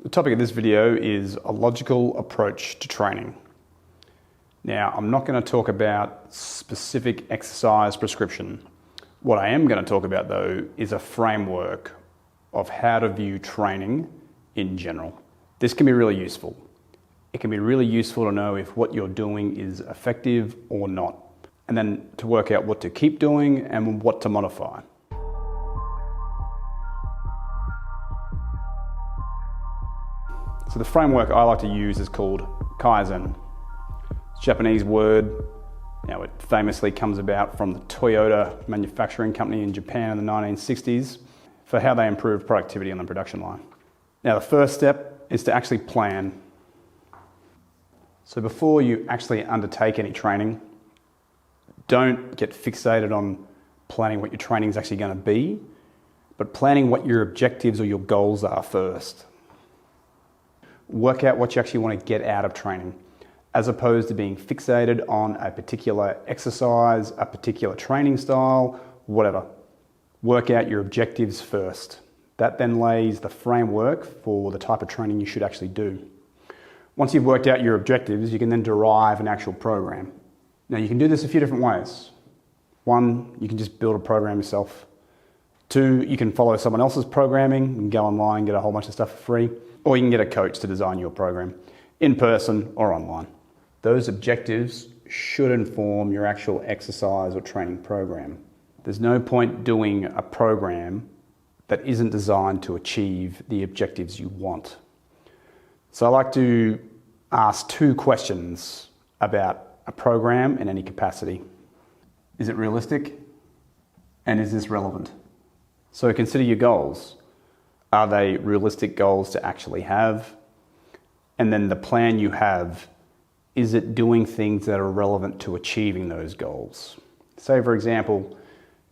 The topic of this video is a logical approach to training. Now, I'm not going to talk about specific exercise prescription. What I am going to talk about, though, is a framework of how to view training in general. This can be really useful. It can be really useful to know if what you're doing is effective or not, and then to work out what to keep doing and what to modify. So the framework I like to use is called Kaizen. It's a Japanese word. Now, it famously comes about from the Toyota manufacturing company in Japan in the 1960s for how they improved productivity on the production line. Now, the first step is to actually plan. So before you actually undertake any training, don't get fixated on planning what your training is actually going to be, but planning what your objectives or your goals are first. Work out what you actually want to get out of training, as opposed to being fixated on a particular exercise, a particular training style, whatever. Work out your objectives first. That then lays the framework for the type of training you should actually do. Once you've worked out your objectives, you can then derive an actual program. Now, you can do this a few different ways. One, you can just build a program yourself. Two, you can follow someone else's programming and go online and get a whole bunch of stuff for free. Or you can get a coach to design your program, in person or online. Those objectives should inform your actual exercise or training program. There's no point doing a program that isn't designed to achieve the objectives you want. So I like to ask two questions about a program in any capacity. Is it realistic? And is this relevant? So consider your goals. Are they realistic goals to actually have? And then the plan you have, is it doing things that are relevant to achieving those goals? Say, for example,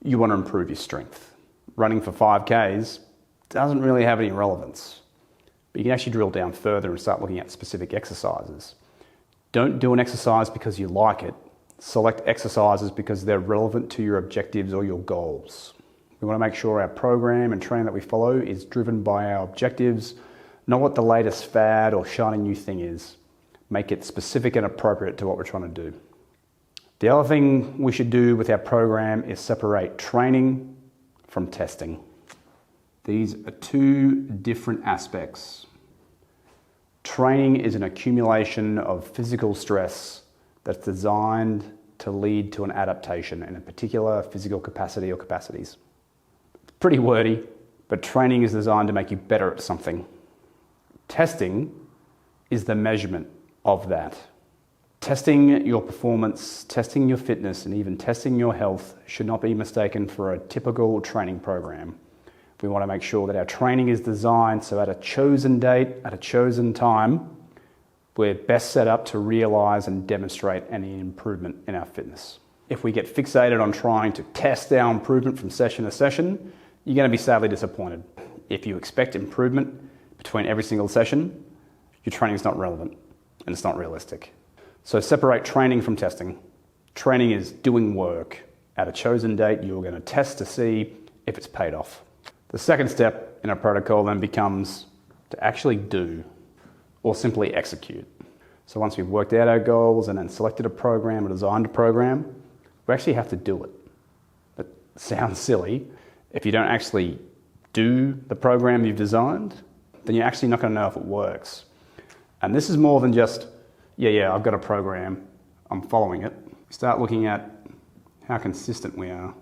you want to improve your strength. Running for 5Ks doesn't really have any relevance. But you can actually drill down further and start looking at specific exercises. Don't do an exercise because you like it. Select exercises because they're relevant to your objectives or your goals. We want to make sure our program and training that we follow is driven by our objectives, not what the latest fad or shiny new thing is. Make it specific and appropriate to what we're trying to do. The other thing we should do with our program is separate training from testing. These are two different aspects. Training is an accumulation of physical stress that's designed to lead to an adaptation in a particular physical capacity or capacities. It's pretty wordy, but training is designed to make you better at something. Testing is the measurement of that. Testing your performance, testing your fitness, and even testing your health should not be mistaken for a typical training program. We want to make sure that our training is designed so at a chosen date, at a chosen time, we're best set up to realize and demonstrate any improvement in our fitness. If we get fixated on trying to test our improvement from session to session, you're going to be sadly disappointed. If you expect improvement between every single session, your training is not relevant and it's not realistic. So separate training from testing. Training is doing work. At a chosen date, you're going to test to see if it's paid off. The second step in our protocol then becomes to actually do or simply execute. So once we've worked out our goals and then selected a program or designed a program, we actually have to do it. It sounds silly. If you don't actually do the program you've designed, then you're actually not going to know if it works. And this is more than just, yeah, I've got a program, I'm following it. Start looking at how consistent we are.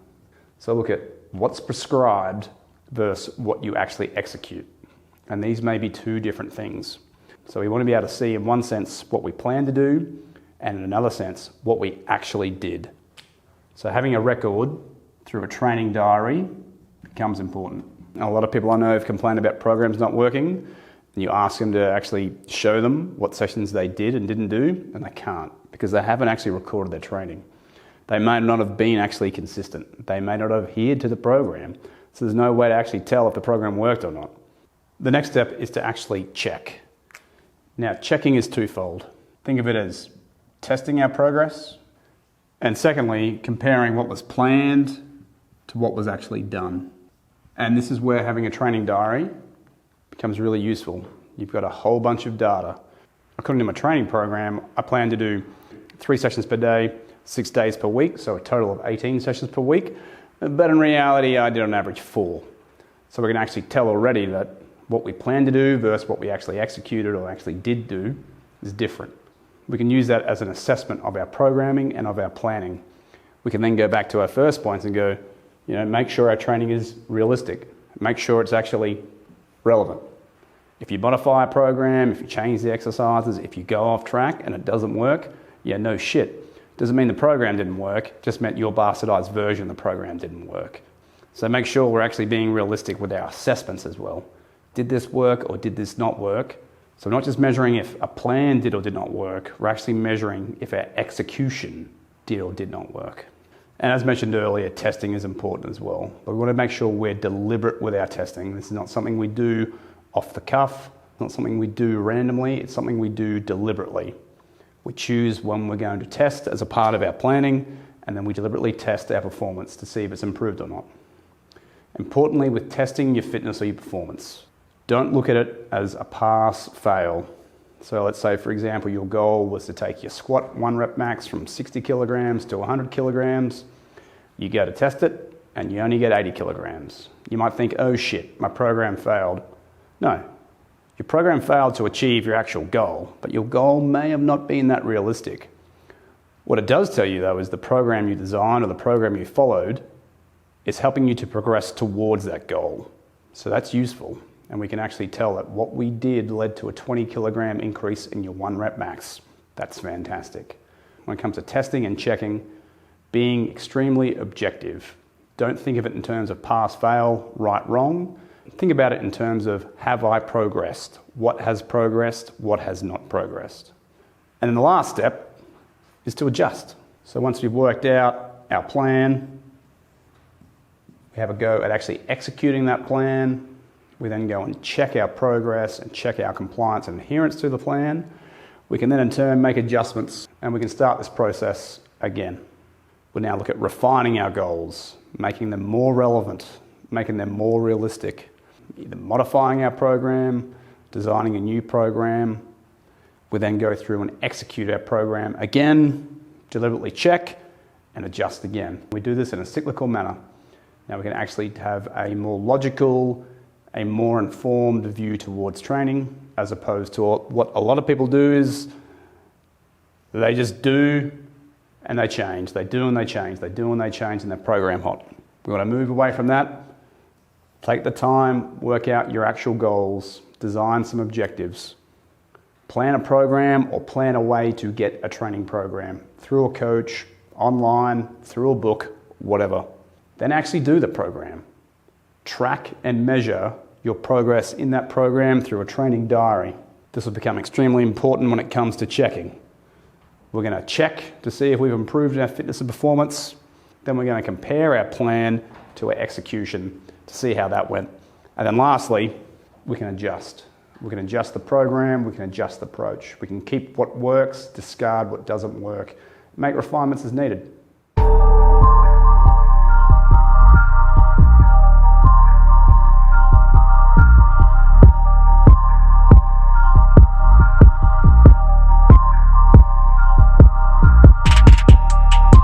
So look at what's prescribed versus what you actually execute. And these may be two different things. So we want to be able to see in one sense what we plan to do, and in another sense what we actually did. So having a record through a training diary becomes important. And a lot of people I know have complained about programs not working, and you ask them to actually show them what sessions they did and didn't do, and they can't because they haven't actually recorded their training. They may not have been actually consistent. They may not have adhered to the program. So there's no way to actually tell if the program worked or not. The next step is to actually check. Now, checking is twofold. Think of it as testing our progress, and secondly, comparing what was planned to what was actually done. And this is where having a training diary becomes really useful. You've got a whole bunch of data. According to my training program, I plan to do 3 sessions per day, 6 days per week, so a total of 18 sessions per week. But in reality, I did on average 4. So we can actually tell already that what we plan to do versus what we actually executed or actually did do is different. We can use that as an assessment of our programming and of our planning. We can then go back to our first points and go, make sure our training is realistic. Make sure it's actually relevant. If you modify a program, if you change the exercises, if you go off track and it doesn't work, no shit. Doesn't mean the program didn't work, just meant your bastardized version of the program didn't work. So make sure we're actually being realistic with our assessments as well. Did this work or did this not work? So we're not just measuring if a plan did or did not work, we're actually measuring if our execution did or did not work. And as mentioned earlier, testing is important as well. But we want to make sure we're deliberate with our testing. This is not something we do off the cuff, not something we do randomly, it's something we do deliberately. We choose when we're going to test as a part of our planning, and then we deliberately test our performance to see if it's improved or not. Importantly, with testing your fitness or your performance, don't look at it as a pass-fail. So let's say, for example, your goal was to take your squat 1 rep max from 60 kilograms to 100 kilograms. You go to test it, and you only get 80 kilograms. You might think, oh shit, my program failed. No. Your program failed to achieve your actual goal, but your goal may have not been that realistic. What it does tell you, though, is the program you designed or the program you followed is helping you to progress towards that goal. So that's useful, and we can actually tell that what we did led to a 20 kilogram increase in your 1 rep max. That's fantastic. When it comes to testing and checking, being extremely objective. Don't think of it in terms of pass, fail, right, wrong. Think about it in terms of, have I progressed? What has progressed? What has not progressed? And then the last step is to adjust. So once we've worked out our plan, we have a go at actually executing that plan. We then go and check our progress and check our compliance and adherence to the plan. We can then in turn make adjustments and we can start this process again. We'll now look at refining our goals, making them more relevant, making them more realistic, either modifying our program, designing a new program. We then go through and execute our program again, deliberately check and adjust again. We do this in a cyclical manner. Now we can actually have a more logical, a more informed view towards training, as opposed to what a lot of people do is they just do and they change. They do and they change. They do and they change and they're program hot. We want to move away from that. Take the time, work out your actual goals, design some objectives, plan a program or plan a way to get a training program through a coach, online, through a book, whatever. Then actually do the program. Track and measure your progress in that program through a training diary. This will become extremely important when it comes to checking. We're going to check to see if we've improved our fitness and performance. Then we're going to compare our plan to our execution to see how that went. And then lastly, we can adjust. We can adjust the program, we can adjust the approach. We can keep what works, discard what doesn't work, make refinements as needed.